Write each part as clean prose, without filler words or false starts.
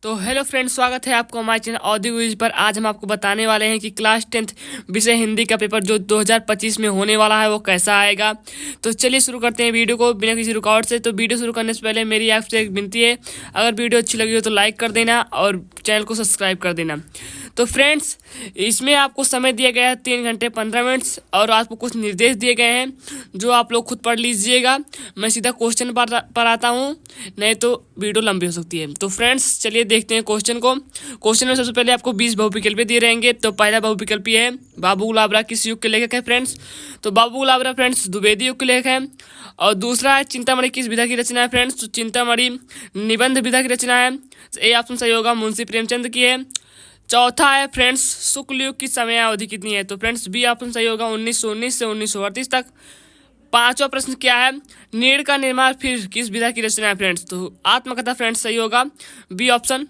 तो hello friends, स्वागत है आपको हमारे चैनल ऑडियो क्विज पर। आज हम आपको बताने वाले हैं कि क्लास 10th विषय हिंदी का पेपर जो 2025 में होने वाला है वो कैसा आएगा। तो चलिए शुरू करते हैं वीडियो को बिना किसी रुकावट से। तो वीडियो शुरू करने से पहले मेरी आपसे एक विनती है, अगर वीडियो अच्छी लगी हो तो लाइक कर देना और चैनल को सब्सक्राइब कर देना। तो फ्रेंड्स, इसमें आपको समय दिया गया है 3 घंटे 15 मिनट्स और आपको कुछ निर्देश दिए गए हैं जो आप लोग खुद पढ़ लीजिएगा। मैं सीधा क्वेश्चन पर आता हूँ, नहीं तो वीडियो लंबी हो सकती है। तो फ्रेंड्स चलिए देखते हैं क्वेश्चन को। क्वेश्चन में सबसे पहले आपको 20 बहुविकल्पी दिए रहेंगे। तो पहला बहुविकल्पी है बाबू गुलाबरा किस युग के लेखक है फ्रेंड्स। तो बाबू गुलाबरा फ्रेंड्स द्विवेदी युग के लेखक है। और दूसरा है चिंतामणि किस विधा की रचना है फ्रेंड्स। तो चिंतामणि निबंध विधा की रचना है। ए ऑप्शन सही होगा, मुंशी प्रेमचंद की है। चौथा है फ्रेंड्स शुक्ल युग की समयावधि कितनी है। तो फ्रेंड्स बी ऑप्शन सही होगा, 1919 से 1938 तक। पांचवा प्रश्न क्या है, नीड़ का निर्माण फिर किस विधा की रचना है फ्रेंड्स। तो आत्मकथा फ्रेंड्स सही होगा, बी ऑप्शन।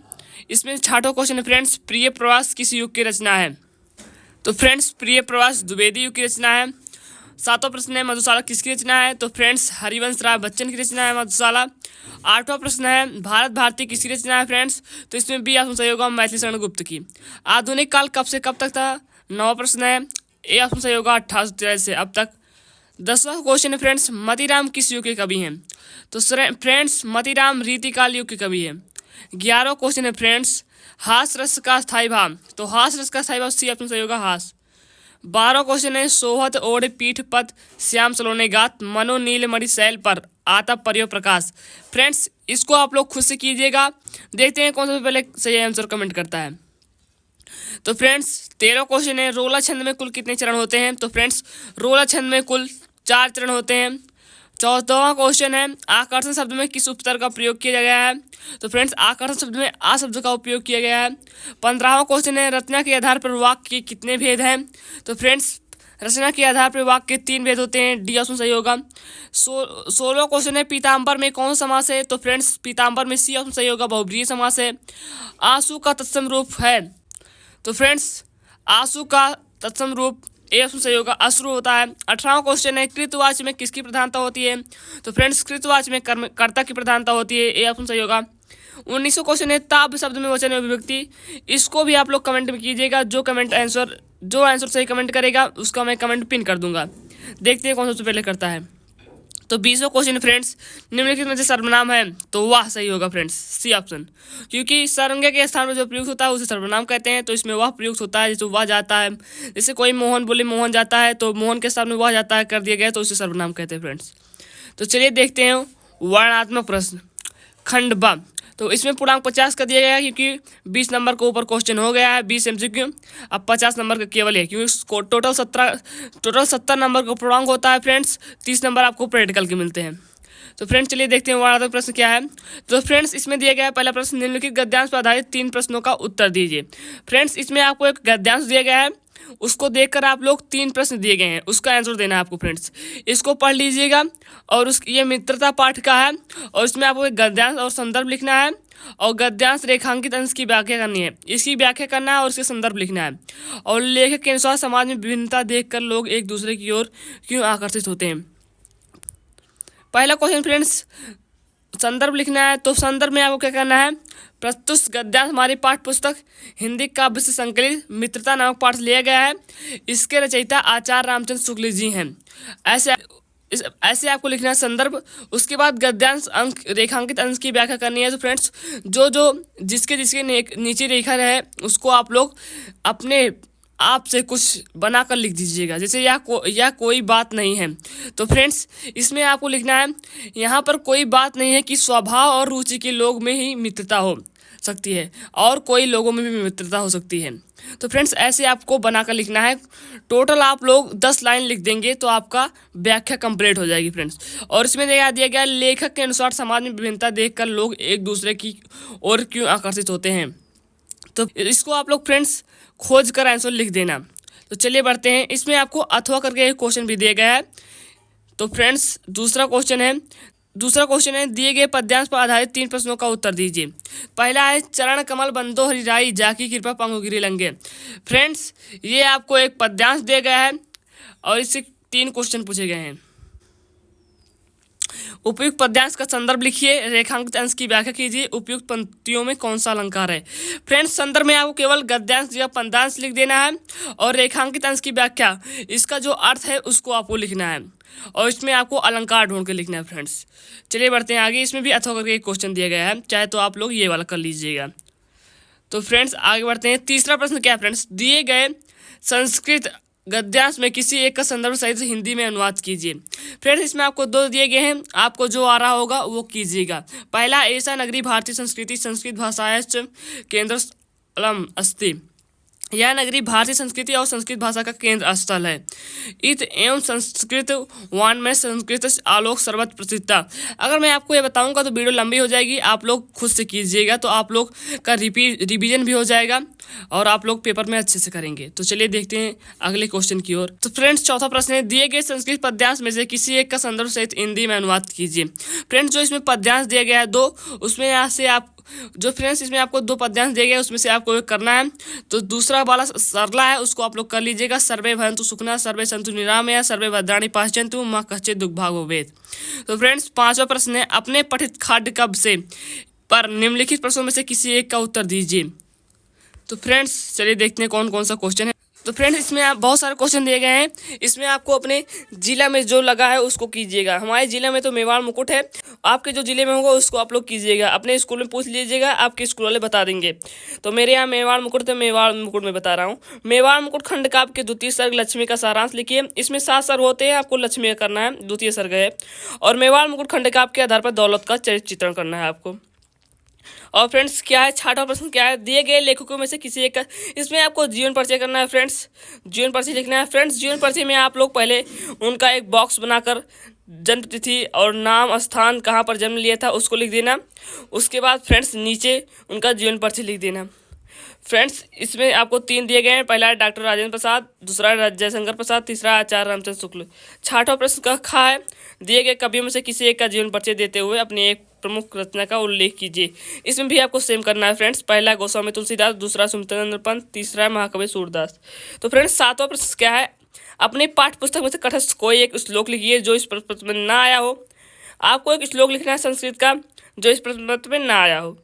इसमें छठवां क्वेश्चन है फ्रेंड्स प्रिय प्रवास किस युग की रचना है। तो फ्रेंड्स प्रिय प्रवास द्विवेदी युग की रचना है। सातवां प्रश्न है मधुशाला किसकी रचना है। तो फ्रेंड्स हरिवंश राय बच्चन की रचना है मधुशाला। आठवां प्रश्न है भारत भारती किसकी रचना है फ्रेंड्स। तो इसमें बी ऑप्शन सही होगा, मैथिली शरण गुप्त की। आधुनिक काल कब से कब तक था। नौवां प्रश्न है ए ऑप्शन सही होगा, 1843 से अब तक। 10वां क्वेश्चन है फ्रेंड्स मतीराम किस युग के कवि हैं। तो फ्रेंड्स मतीराम रीतिकाल युग के कवि हैं। 11वां क्वेश्चन है फ्रेंड्स हास रस का स्थायी भाव। तो हास रस का स्थायी भाव सी ऑप्शन सही होगा, हास। 12वां क्वेश्चन है सोहत ओढ़ पीठ पद श्याम सलोने गात मनो नीलमणि शैल पर आता पर्यो प्रकाश। फ्रेंड्स इसको आप लोग खुद से कीजिएगा, देखते हैं कौन सा पहले सही आंसर कमेंट करता है। तो फ्रेंड्स 13वां क्वेश्चन है रोला छंद में कुल कितने चरण होते हैं। तो फ्रेंड्स रोला छंद में कुल 4 चरण होते हैं। 14वां क्वेश्चन है आकर्षण शब्द में किस उपसर्ग का प्रयोग किया गया है। तो फ्रेंड्स आकर्षण शब्द में आ शब्द का उपयोग किया गया है। 15वां क्वेश्चन है रचना के आधार पर वाक्य के कितने भेद हैं। तो फ्रेंड्स रचना के आधार पर वाक्य के 3 भेद होते हैं, डी ऑप्शन सही होगा। 16वां क्वेश्चन है पीताम्बर में कौन समास है। तो फ्रेंड्स पीताम्बर में सी ऑप्शन सही होगा, बहुब्रीहि समास है। आंसू का तत्सम रूप है। तो फ्रेंड्स आंसू का तत्सम रूप ए ऑप्शन सही होगा, अश्रु होता है। 18वां क्वेश्चन है कृतवाच्य में किसकी प्रधानता होती है। तो फ्रेंड्स कृतवाच्य में कर्ता की प्रधानता होती है, ए ऑप्शन सही होगा। 19वां क्वेश्चन है ताप शब्द में वचन में विभक्ति। इसको भी आप लोग कमेंट में कीजिएगा, जो आंसर सही कमेंट करेगा उसका मैं कमेंट पिन कर दूंगा। देखते हैं कौन सबसे पहले करता है। तो 20वां क्वेश्चन फ्रेंड्स निम्नलिखित में से सर्वनाम है। तो वाह सही होगा फ्रेंड्स, सी ऑप्शन, क्योंकि सर्वज्ञ के स्थान पर जो प्रयुक्त होता है उसे सर्वनाम कहते हैं। तो इसमें वह प्रयुक्त होता है, जैसे वह जाता है, जैसे कोई मोहन बोले मोहन जाता है तो मोहन के स्थान में वह जाता है कर दिया गया तो उसे सर्वनाम कहते हैं फ्रेंड्स। तो चलिए देखते हैं वर्णनात्मक प्रश्न खंड ब। तो इसमें पूर्णांक 50 का दिया गया है क्योंकि 20 नंबर के ऊपर क्वेश्चन हो गया है, 20 MCQ। अब 50 नंबर का केवल है क्योंकि टोटल 70 नंबर का पूर्णांक होता है फ्रेंड्स। 30 नंबर आपको प्रैक्टिकल के मिलते हैं। तो फ्रेंड्स चलिए देखते हैं वर्णनात्मक प्रश्न क्या है। तो फ्रेंड्स इसमें दिया गया है पहला प्रश्न निम्नलिखित गद्यांश पर आधारित 3 प्रश्नों का उत्तर दीजिए। फ्रेंड्स इसमें आपको एक गद्यांश दिया गया है, उसको देखकर आप लोग 3 प्रश्न दिए गए हैं, उसका आंसर देना है आपको फ्रेंड्स। इसको पढ़ लीजिएगा और ये मित्रता पाठ का है और इसमें आपको एक गद्यांश और संदर्भ लिखना है और गद्यांश रेखांकित अंश की व्याख्या करनी है, इसकी व्याख्या करना है और इसके संदर्भ लिखना है। और लेखक के अनुसार समाज में विभिन्नता देखकर लोग एक दूसरे की ओर क्यों आकर्षित होते हैं। पहला क्वेश्चन फ्रेंड्स संदर्भ लिखना है। तो संदर्भ में आपको क्या करना है, प्रस्तुत गद्यांश हमारी पाठ्य पुस्तक हिंदी काव्य से संकलित मित्रता नामक पाठ लिया गया है। इसके रचयिता आचार्य रामचंद्र शुक्ल जी हैं। ऐसे आपको लिखना है संदर्भ। उसके बाद गद्यांश अंक रेखांकित अंश की व्याख्या करनी है। तो फ्रेंड्स जिसके नीचे रेखा है उसको आप लोग अपने आप से कुछ बनाकर लिख दीजिएगा, जैसे यह कोई बात नहीं है। तो फ्रेंड्स इसमें आपको लिखना है यहाँ पर कोई बात नहीं है कि स्वभाव और रुचि के लोग में ही मित्रता हो सकती है और कोई लोगों में भी मित्रता हो सकती है। तो फ्रेंड्स ऐसे आपको बनाकर लिखना है। टोटल आप लोग 10 लाइन लिख देंगे तो आपका व्याख्या कंप्लीट हो जाएगी फ्रेंड्स। और इसमें दिया गया लेखक के अनुसार समाज में विभिन्नता देखकर लोग एक दूसरे की ओर क्यों आकर्षित होते हैं। तो इसको आप लोग फ्रेंड्स खोज कर आंसर लिख देना। तो चलिए बढ़ते हैं, इसमें आपको अथवा करके एक क्वेश्चन भी दिया गया है। तो फ्रेंड्स दूसरा क्वेश्चन है दिए गए पद्यांश पर आधारित 3 प्रश्नों का उत्तर दीजिए। पहला है चरण कमल बंदो हरिराई जाकी कृपा पंगु गिरी लंगे। फ्रेंड्स ये आपको एक पद्यांश दिया गया है और इससे 3 क्वेश्चन पूछे गए हैं। उपयुक्त पद्यांश का संदर्भ लिखिए, रेखांकित अंश की व्याख्या कीजिए, उपयुक्त पंक्तियों में कौन सा अलंकार है। फ्रेंड्स, संदर्भ में आपको केवल गद्यांश या पद्यांश लिख देना है और रेखांकित अंश की व्याख्या, इसका जो अर्थ है उसको आपको लिखना है और इसमें आपको अलंकार ढूंढ के लिखना है। फ्रेंड्स, चलिए बढ़ते हैं आगे। इसमें भी अथवा करके एक क्वेश्चन दिया गया है, चाहे तो आप लोग ये वाला कर लीजिएगा। तो फ्रेंड्स आगे बढ़ते हैं। तीसरा प्रश्न क्या है फ्रेंड्स, दिए गए संस्कृत गद्यांश में किसी एक का संदर्भ सहित हिंदी में अनुवाद कीजिए। फ्रेंड्स, इसमें आपको दो दिए गए हैं, आपको जो आ रहा होगा वो कीजिएगा। पहला, ऐसा नगरी भारतीय संस्कृति संस्कृत भाषायाश्च केंद्र स्थलम अस्ति। यह नगरी भारतीय संस्कृति और संस्कृत भाषा का केंद्र स्थल है। इत एवं संस्कृत वान में संस्कृत आलोक सर्वत्र प्रसिद्धा। अगर मैं आपको ये बताऊंगा तो वीडियो लंबी हो जाएगी, आप लोग खुद से कीजिएगा तो आप लोग का रिवीजन भी हो जाएगा और आप लोग पेपर में अच्छे से करेंगे। तो चलिए देखते हैं अगले क्वेश्चन की ओर। तो फ्रेंड्स, चौथा प्रश्न है, दिए गए संस्कृत पद्यांश में से किसी एक का संदर्भ सहित हिंदी में अनुवाद कीजिए। फ्रेंड्स, जो इसमें पद्यांश दिया गया है दो, उसमें यहाँ से आप जो फ्रेंड्स इसमें आपको दो पद्यांश दिए गए उसमें से आपको एक करना है। तो दूसरा वाला सरला है, उसको आप लोग कर लीजिएगा। सर्वे भवन्तु सुखिनः, सर्वे सन्तु निरामया, सर्वे भद्राणि पश्यन्तु मा कश्चित् दुर्भाग्यो भवेत्। तो फ्रेंड्स, पांचवा प्रश्न है, अपने पठित खाद्य कब से पर निम्नलिखित प्रश्नों में से किसी एक का उत्तर दीजिए। तो फ्रेंड्स, चलिए देखते हैं कौन कौन सा क्वेश्चन है। तो फ्रेंड्स, इसमें आप बहुत सारे क्वेश्चन दिए गए हैं, इसमें आपको अपने जिला में जो लगा है उसको कीजिएगा। हमारे जिले में तो मेवाड़ मुकुट है, आपके जो जिले में होगा उसको आप लोग कीजिएगा। अपने स्कूल में पूछ लीजिएगा, आपके स्कूल वाले बता देंगे। तो मेरे यहाँ मेवाड़ मुकुट, तो मेवाड़ मुकुट में बता रहा हूँ। मेवाड़ मुकुट खंड काव्य के द्वितीय सर्ग लक्ष्मी का सारांश लिखिए। इसमें 7 सर्ग होते हैं, आपको लक्ष्मी का करना है, द्वितीय सर्ग है। और मेवाड़ मुकुट खंड काव्य के आधार पर दौलत का चरित्र चित्रण करना है आपको। और फ्रेंड्स, क्या है छठा प्रश्न, क्या है, दिए गए लेखकों में से किसी एक का, इसमें आपको जीवन परिचय करना है। फ्रेंड्स, जीवन परिचय लिखना है। फ्रेंड्स, जीवन परिचय में आप लोग पहले उनका एक बॉक्स बनाकर जन्म तिथि और नाम, स्थान, कहाँ पर जन्म लिया था उसको लिख देना। उसके बाद फ्रेंड्स नीचे उनका जीवन परिचय लिख देना। फ्रेंड्स, इसमें आपको 3 दिए गए हैं, पहला है डॉक्टर राजेंद्र प्रसाद, दूसरा है जयशंकर प्रसाद, तीसरा आचार्य रामचंद्र शुक्ल। छठा प्रश्न का खा है, दिए गए कवियों में से किसी एक का जीवन परिचय देते हुए अपनी एक प्रमुख रचना का उल्लेख कीजिए। इसमें भी आपको सेम करना है फ्रेंड्स। पहला गोस्वामी तुलसीदास, दूसरा सुमित्रानंद पंत, तीसरा महाकवि सूरदास। तो फ्रेंड्स, 7वां प्रश्न क्या है, अपने पाठ्य पुस्तक में से कटस्थ कोई एक श्लोक लिखिए जो इस प्रश्न में ना आया हो। आपको एक श्लोक लिखना है संस्कृत का जो इस प्रश्न में ना आया हो।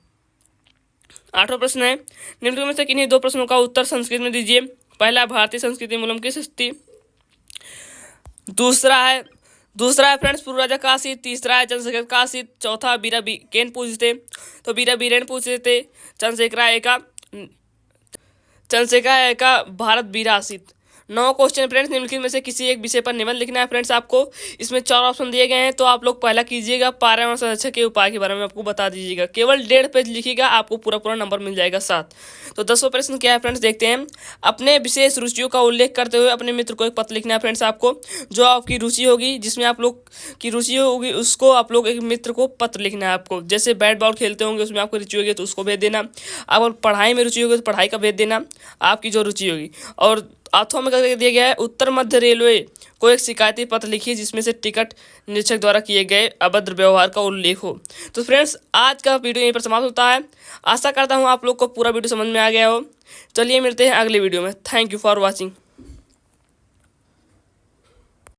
8वां प्रश्न है, निम्न में से किन्हीं 2 प्रश्नों का उत्तर संस्कृत में दीजिए। पहला, भारतीय संस्कृति मूलम की सृष्टि, दूसरा है फ्रेंड्स पूर्व राजा काशी, तीसरा है चंद्रशेखर काशी, चौथा बीरा केन पूछते तो बीरा बीरेन पूछते थे, चंद्रशेखर का भारत बीरासित। 9 क्वेश्चन फ्रेंड्स, निम्नलिखित में से किसी एक विषय पर निबंध लिखना है। फ्रेंड्स, आपको इसमें 4 ऑप्शन दिए गए हैं, तो आप लोग पहला कीजिएगा, पर्यावरण संरक्षण के उपाय के बारे में आपको बता दीजिएगा। केवल 1.5 पेज लिखिएगा, आपको पूरा नंबर मिल जाएगा 7। तो 10वां प्रश्न क्या है फ्रेंड्स, देखते हैं। अपने विशेष रुचियों का उल्लेख करते हुए अपने मित्र को एक पत्र लिखना है। फ्रेंड्स, आपको जो आपकी रुचि होगी, जिसमें आप लोग की रुचि होगी, उसको आप लोग एक मित्र को पत्र लिखना है आपको। जैसे बैट बॉल खेलते होंगे, उसमें आपको रुचि होगी तो उसको भेज देना। आप पढ़ाई में रुचि होगी तो पढ़ाई का भेज देना, आपकी जो रुचि होगी। और आठवां में करके दिया गया है, उत्तर मध्य रेलवे को एक शिकायती पत्र लिखिए जिसमें से टिकट निरीक्षक द्वारा किए गए अभद्र व्यवहार का उल्लेख हो। तो फ्रेंड्स, आज का वीडियो यहीं पर समाप्त होता है। आशा करता हूँ आप लोग को पूरा वीडियो समझ में आ गया हो। चलिए मिलते हैं अगले वीडियो में। Thank you for watching.